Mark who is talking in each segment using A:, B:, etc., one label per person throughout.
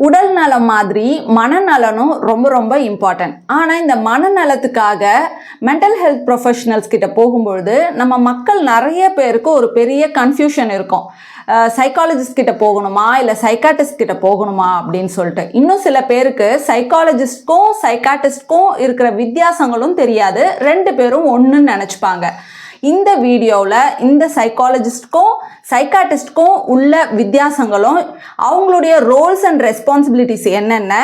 A: உடல் நலம் மாதிரி மனநலனும் ரொம்ப ரொம்ப இம்பார்ட்டன்ட். ஆனால் இந்த மனநலத்துக்காக மென்டல் ஹெல்த் ப்ரொஃபஷனல்ஸ் கிட்ட போகும்பொழுது நம்ம மக்கள் நிறைய பேருக்கு ஒரு பெரிய கன்ஃபியூஷன் இருக்கும். சைக்காலஜிஸ்ட் கிட்ட போகணுமா இல்லை சைக்காட்டிஸ்ட் கிட்ட போகணுமா அப்படின்னு சொல்லிட்டு. இன்னும் சில பேருக்கு சைக்காலஜிஸ்ட்க்கும் சைக்காட்டிஸ்ட்க்கும் இருக்கிற வித்தியாசங்களும் தெரியாது, ரெண்டு பேரும் ஒன்றுன்னு நினச்சிப்பாங்க. இந்த வீடியோவில் இந்த சைக்காலஜிஸ்ட்க்கும் சைக்காட்டிஸ்ட்க்கும் உள்ள வித்தியாசங்களும், அவங்களுடைய ரோல்ஸ் அண்ட் ரெஸ்பான்சிபிலிட்டிஸ் என்னென்ன,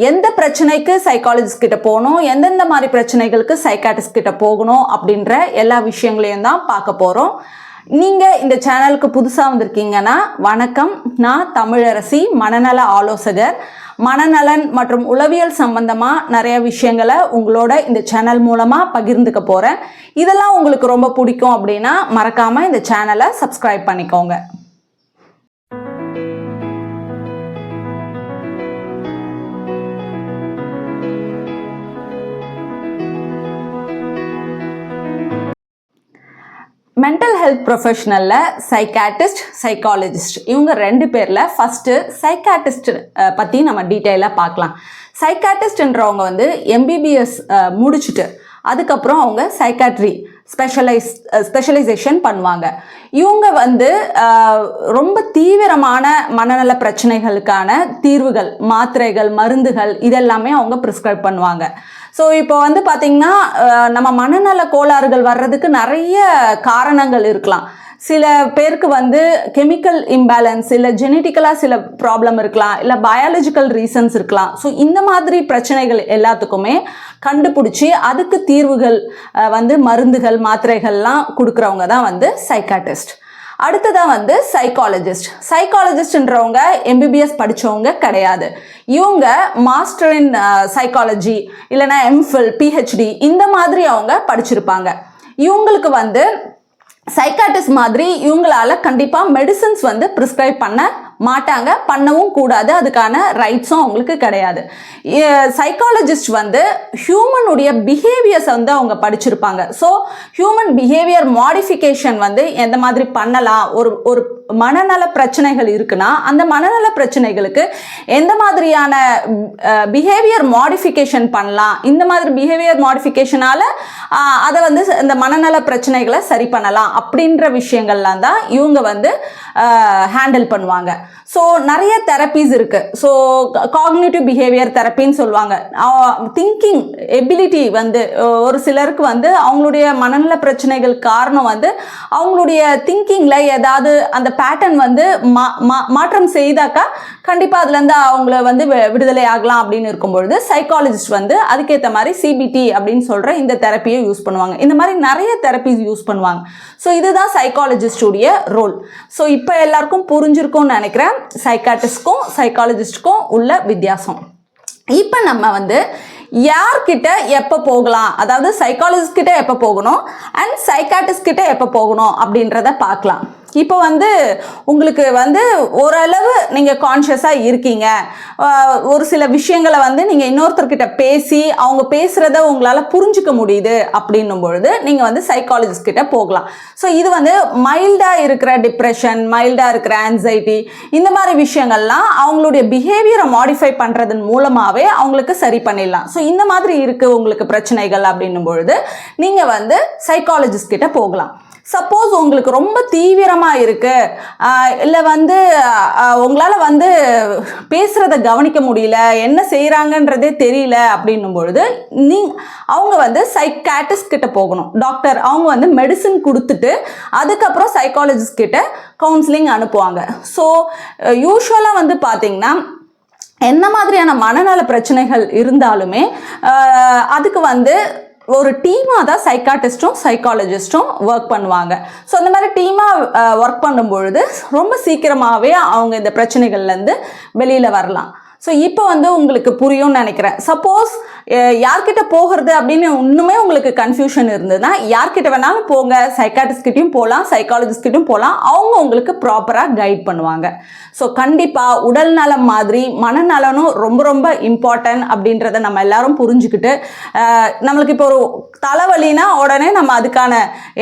A: எந்த பிரச்சனைக்கு சைக்காலஜிஸ்ட் கிட்ட போகணும், எந்தெந்த மாதிரி பிரச்சனைகளுக்கு சைக்காட்டிஸ்ட் கிட்ட போகணும் அப்படின்ற எல்லா விஷயங்களையும் தான் பார்க்க போகிறோம். நீங்கள் இந்த சேனலுக்கு புதுசாக வந்திருக்கீங்கன்னா வணக்கம். நான் தமிழரசி, மனநல ஆலோசகர். மனநலன் மற்றும் உளவியல் சம்பந்தமாக நிறைய விஷயங்களை உங்களோட இந்த சேனல் மூலமாக பகிர்ந்துக்க போகிறேன். இதெல்லாம் உங்களுக்கு ரொம்ப பிடிக்கும் அப்படின்னா மறக்காமல் இந்த சேனலை சப்ஸ்கிரைப் பண்ணிக்கோங்க. மென்டல் ஹெல்த் ப்ரொஃபஷனலில் சைக்காட்டிஸ்ட், சைக்காலஜிஸ்ட் இவங்க ரெண்டு பேரில் ஃபஸ்ட்டு சைக்காட்டிஸ்ட் பற்றி நம்ம டீட்டெயிலாக பார்க்கலாம். சைக்காட்டிஸ்ட்ன்றவங்க வந்து எம்பிபிஎஸ் முடிச்சுட்டு அதுக்கப்புறம் அவங்க சைக்காட்ரி ஸ்பெஷலைசேஷன் பண்ணுவாங்க. இவங்க வந்து ரொம்ப தீவிரமான மனநல பிரச்சனைகளுக்கான தீர்வுகள், மாத்திரைகள், மருந்துகள் இதெல்லாமே அவங்க ப்ரிஸ்கிரைப் பண்ணுவாங்க. ஸோ இப்போ வந்து பார்த்திங்கன்னா நம்ம மனநல கோளாறுகள் வர்றதுக்கு நிறைய காரணங்கள் இருக்கலாம். சில பேருக்கு வந்து கெமிக்கல் இம்பேலன்ஸ், இல்லை ஜெனட்டிக்கலாக சில ப்ராப்ளம் இருக்கலாம், இல்லை பயாலஜிக்கல் ரீசன்ஸ் இருக்கலாம். ஸோ இந்த மாதிரி பிரச்சனைகள் எல்லாத்துக்குமே கண்டுபிடிச்சி அதுக்கு தீர்வுகள் வந்து மருந்துகள், மாத்திரைகள்லாம் கொடுக்குறவங்க தான் வந்து சைக்காட்டிஸ்ட். அடுத்ததான் வந்து சைக்காலஜிஸ்ட்ன்றவங்க எம்பிபிஎஸ் படித்தவங்க கிடையாது. இவங்க மாஸ்டர் இன் சைக்காலஜி இல்லைனா எம்ஃபில், பிஹெச்டி இந்த மாதிரி அவங்க படிச்சிருப்பாங்க. இவங்களுக்கு வந்து சைக்காட்டிஸ்ட் மாதிரி இவங்களால கண்டிப்பாக மெடிசன்ஸ் வந்து ப்ரிஸ்கிரைப் பண்ண மாட்டாங்க, பண்ணவும் கூடாது, அதுக்கான ரைட்ஸும் அவங்களுக்கு கிடையாது. சைக்காலஜிஸ்ட் வந்து ஹியூமனுடைய பிஹேவியர்ஸ் வந்து அவங்க படிச்சிருப்பாங்க. ஸோ ஹியூமன் பிஹேவியர் மாடிஃபிகேஷன் வந்து எந்த மாதிரி பண்ணலாம், ஒரு மனநல பிரச்சனைகள் இருக்குன்னா அந்த மனநல பிரச்சனைகளுக்கு எந்த மாதிரியான பிஹேவியர் மாடிஃபிகேஷன் பண்ணலாம், இந்த மாதிரி பிஹேவியர் மாடிஃபிகேஷனால அதை வந்து இந்த மனநல பிரச்சனைகளை சரி பண்ணலாம் அப்படின்ற விஷயங்கள்லாம் தான் இவங்க வந்து ஹேண்டில் பண்ணுவாங்க. ஸோ நிறைய தெரப்பீஸ் இருக்குது. ஸோ காக்னிட்டிவ் பிஹேவியர் தெரப்பின்னு சொல்லுவாங்க. திங்கிங் எபிலிட்டி வந்து ஒரு சிலருக்கு வந்து அவங்களுடைய மனநல பிரச்சனைகள் காரணம் வந்து அவங்களுடைய திங்கிங்கில் ஏதாவது அந்த பேட்டர்ன் வந்து மாற்றம் செய்தாக்கா கண்டிப்பாக அதுலேருந்து அவங்கள வந்து விடுதலை ஆகலாம் அப்படின்னு இருக்கும்பொழுது சைக்காலஜிஸ்ட் வந்து அதுக்கேற்ற மாதிரி சிபிடி அப்படின்னு சொல்கிற இந்த தெரப்பியை யூஸ் பண்ணுவாங்க. இந்த மாதிரி நிறைய தெரப்பிஸ் யூஸ் பண்ணுவாங்க. ஸோ இதுதான் சைக்காலஜிஸ்டுடைய ரோல். ஸோ இப்போ எல்லாருக்கும் புரிஞ்சிருக்கும்னு நினைக்கிறேன் சைக்காட்டிஸ்ட்க்கும் சைக்காலஜிஸ்டுக்கும் உள்ள வித்தியாசம். இப்போ நம்ம வந்து யார்கிட்ட எப்போ போகலாம், அதாவது சைக்காலஜிஸ்ட் கிட்ட எப்போ போகணும் அண்ட் சைக்காட்டிஸ்ட் கிட்ட எப்போ போகணும் அப்படின்றத பார்க்கலாம். இப்போ வந்து உங்களுக்கு வந்து ஓரளவு நீங்கள் கான்ஷியஸாக இருக்கீங்க, ஒரு சில விஷயங்களை வந்து நீங்கள் இன்னொருத்தர்கிட்ட பேசி அவங்க பேசுகிறத உங்களால் புரிஞ்சிக்க முடியுது அப்படின்னும் பொழுது நீங்கள் வந்து சைக்காலஜிஸ்ட் கிட்ட போகலாம். ஸோ இது வந்து மைல்டாக இருக்கிற டிப்ரெஷன், மைல்டாக இருக்கிற ஆன்சைட்டி இந்த மாதிரி விஷயங்கள்லாம் அவங்களுடைய பிஹேவியரை மாடிஃபை பண்ணுறதன் மூலமாகவே அவங்களுக்கு சரி பண்ணிடலாம். ஸோ இந்த மாதிரி இருக்குது உங்களுக்கு பிரச்சனைகள் அப்படின்னும் பொழுது நீங்கள் வந்து சைக்காலஜிஸ்ட் கிட்ட போகலாம். சப்போஸ் உங்களுக்கு ரொம்ப தீவிரமாக இருக்குது, இல்லை வந்து உங்களால் வந்து பேசுகிறத கவனிக்க முடியல, என்ன செய்கிறாங்கன்றதே தெரியல அப்படின்னும் பொழுது அவங்க வந்து சைக்காட்டிஸ்ட் கிட்ட போகணும். டாக்டர் அவங்க வந்து மெடிசின் கொடுத்துட்டு அதுக்கப்புறம் சைக்காலஜிஸ்ட் கிட்ட கவுன்சிலிங் அனுப்புவாங்க. ஸோ யூஸ்வலாக வந்து பார்த்திங்கன்னா என்ன மாதிரியான மனநல பிரச்சனைகள் இருந்தாலுமே அதுக்கு வந்து ஒரு டீமாக தான் சைக்காட்டிஸ்ட்டும் சைக்காலஜிஸ்ட்டும் ஒர்க் பண்ணுவாங்க. ஸோ அந்த மாதிரி டீமாக ஒர்க் பண்ணும்பொழுது ரொம்ப சீக்கிரமாகவே அவங்க இந்த பிரச்சனைகள்லேருந்து வெளியில் வரலாம். ஸோ இப்போ வந்து உங்களுக்கு புரியும்னு நினைக்கிறேன். சப்போஸ் யார்கிட்ட போகிறது அப்படின்னு இன்னுமே உங்களுக்கு கன்ஃபியூஷன் இருந்ததுன்னா யார்கிட்ட வேணாலும் போங்க, சைக்காட்டிஸ்ட்கிட்டையும் போகலாம், சைக்காலஜிஸ்ட்கிட்டையும் போகலாம், அவங்க உங்களுக்கு ப்ராப்பராக கைட் பண்ணுவாங்க. ஸோ கண்டிப்பாக உடல் நலம் மாதிரி மனநலனும் ரொம்ப ரொம்ப இம்பார்ட்டன்ட் அப்படின்றத நம்ம எல்லாரும் புரிஞ்சுக்கிட்டு, நம்மளுக்கு இப்போ ஒரு தலைவலினா உடனே நம்ம அதுக்கான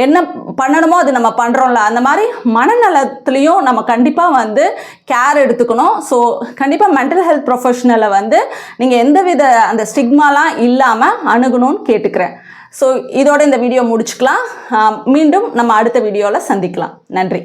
A: என்ன பண்ணணுமோ அது நம்ம பண்ணுறோம்ல, அந்த மாதிரி மனநலத்துலேயும் நம்ம கண்டிப்பாக வந்து கேர் எடுத்துக்கணும். ஸோ கண்டிப்பாக மென்டல் ஹெல்த் ப்ரொஃபஷனலை வந்து நீங்கள் எந்தவித அந்த ஸ்டிக்மாலாம் இல்லாமல் அணுகணும்னு கேட்டுக்கிறேன். ஸோ இதோட இந்த வீடியோ முடிச்சுக்கலாம். மீண்டும் நம்ம அடுத்த வீடியோவில் சந்திக்கலாம். நன்றி.